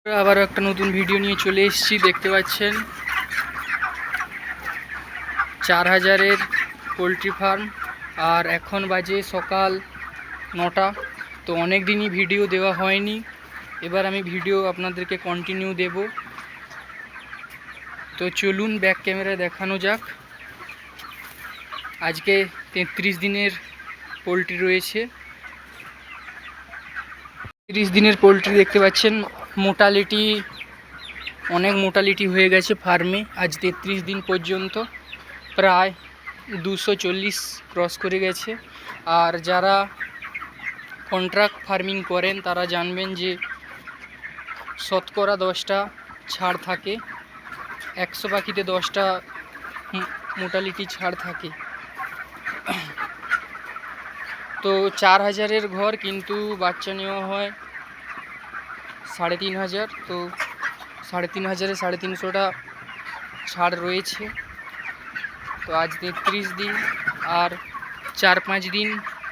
আবারও একটা নতুন ভিডিও নিয়ে চলে এসেছি। দেখতে পাচ্ছেন 4000-এর পোলট্রি ফার্ম, আর এখন বাজে সকাল 9টা। তো অনেক দিনই ভিডিও দেওয়া হয়নি, এবার আমি ভিডিও আপনাদেরকে কন্টিনিউ দেব। তো চলুন ব্যাক ক্যামেরায় দেখানো যাক। আজকে 33 দিনের পোলট্রি রয়েছে। 30 দিনের পোলট্রি দেখতে পাচ্ছেন, মোটালিটি অনেক মোটালিটি হয়ে গেছে ফার্মে। আজ 33 দিন পর্যন্ত প্রায় 240 ক্রস করে গেছে। আর যারা কন্ট্রাক্ট ফার্মিং করেন তারা জানবেন যে শতকরা 10টা ছাড় থাকে, 100 পাখিতে 10টা মোটালিটি ছাড় থাকে। তো 4000-এর ঘর, কিন্তু বাচ্চা নেওয়া হয় 3500। তো 3500-এ 350টা ছাড় রয়েছে। তো আজ 33 দিন, আর 4-5 দিন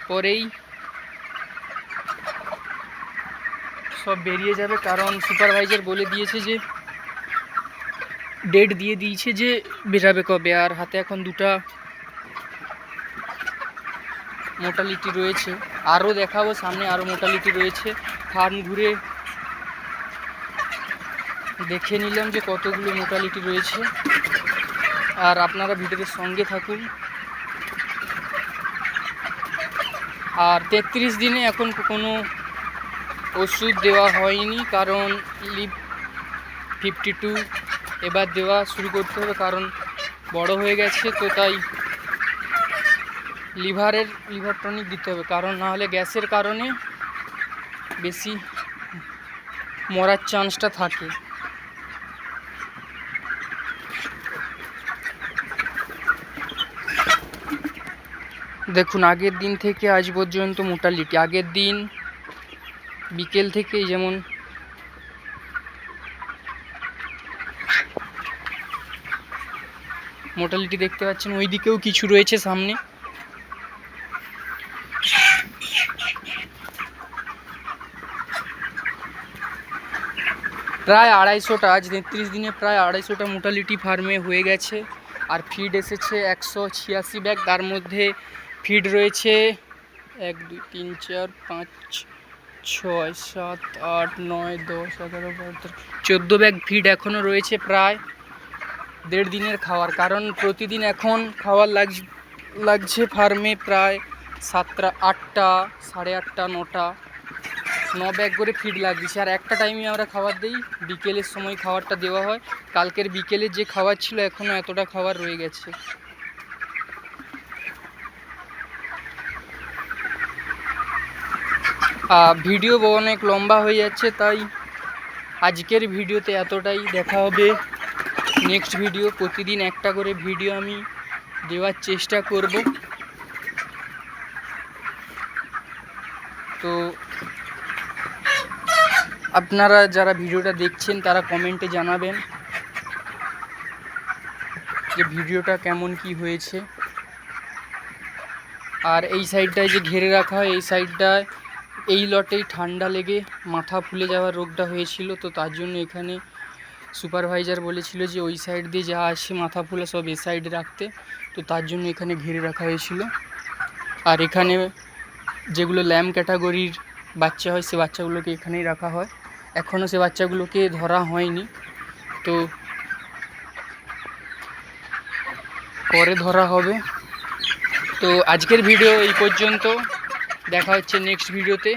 পরেই সব বেরিয়ে যাবে, কারণ সুপারভাইজার বলে দিয়েছে যে ডেট দিয়ে দিয়েছে যে বেরাবে কবে। আর হাতে এখন 2টা মোটালিটি রয়েছে, আরও দেখাবো সামনে, আরও মোটালিটি রয়েছে। ফার্ম ঘুরে দেখে নিলাম যে কতগুলো মোটালিটি রয়েছে, আর আপনারা ভিডিওর সঙ্গে থাকুন। আর 33 দিনে এখন কোনো ওষুধ দেওয়া হয়নি, কারণ লিভ 52 এবার দেওয়া শুরু করতে হবে, কারণ বড় হয়ে গেছে। তো তাই লিভার টনিক দিতে হবে, কারণ নাহলে গ্যাসের কারণে বেশি মরার চান্সটা থাকে। দেখুন আগের দিন থেকে আজ পর্যন্ত মোটালিটি, আগের দিন বিকেল থেকেই যেমন মোটালিটি দেখতে পাচ্ছেন, ওই দিকেও কিছু রয়েছে সামনে। প্রায় 250টা, আজ 33 দিনে প্রায় 250টা মোটালিটি ফার্মে হয়ে গেছে। আর ফিড এসেছে 186 ব্যাগ, তার মধ্যে ফিড রয়েছে 1 2 3 4 5 6 7 8 9 10 11 12 14 ব্যাগ ফিড এখনও রয়েছে, প্রায় 1.5 দিনের খাওয়ার। কারণ প্রতিদিন এখন খাওয়ার লাগছে ফার্মে প্রায় 7টা 8টা 8:30 9টা 9 ব্যাগ করে ফিড লাগছে। আর একটা টাইমে আমরা খাবার দিই, বিকেলের সময় খাবারটা দেওয়া হয়। কালকের বিকেলে যে খাবার ছিল এখনও এতটা খাবার রয়ে গেছে। ভিডিও অনেক লম্বা হয়ে যাচ্ছে, তাই আজকের ভিডিওতে এতটাই। দেখা হবে নেক্সট ভিডিও। প্রতিদিন একটা করে ভিডিও আমি দেওয়ার চেষ্টা করব। তো আপনারা যারা ভিডিওটা দেখছেন তারা কমেন্টে জানাবেন যে ভিডিওটা কেমন কি হয়েছে। আর এই সাইডটায় যে ঘিরে রাখা হয়, এই সাইডটায় এই লটেই ঠান্ডা লেগে মাথা ফুলে যাওয়ার রোগটা হয়েছিল। তো তার জন্য এখানে সুপারভাইজার বলেছিল যে ওই সাইড দিয়ে যা আসে মাথা ফুলে সব এই সাইডে রাখতে। তো তার জন্য এখানে ঘিরে রাখা হয়েছিল। আর এখানে যেগুলো ল্যাম্ব ক্যাটাগরির বাচ্চা হয় সে বাচ্চাগুলোকে এখানেই রাখা হয়। এখনও সে বাচ্চাগুলোকে ধরা হয়নি, তো পরে ধরা হবে। তো আজকের ভিডিও এই পর্যন্ত, দেখা হচ্ছে নেক্সট ভিডিওতে।